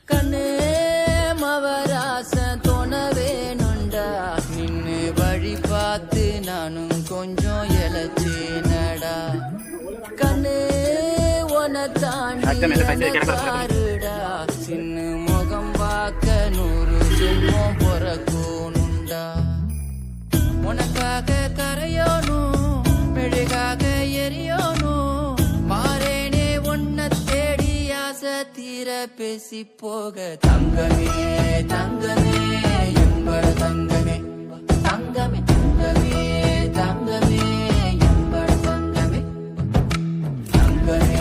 கண்ணே மவராச தோணவே நொண்டா நின்னு வழி பார்த்து நானும் கொஞ்சம் எழச்சேனடா கண்ணே உன தாண்டி பாருடா சின்ன முகம் பார்க்க 100 ஜென்மம் பொறக்கணுண்டா உனக்காக கரையோனும் மெழுகாக எரியோனும் மாறேனே உன்னை தேடி ஆசை தீர பேசி போக தங்கமே தங்கமே என்பட தங்கமே தங்கமே தங்கமே தங்கமே என்பட தங்கமே தங்கமே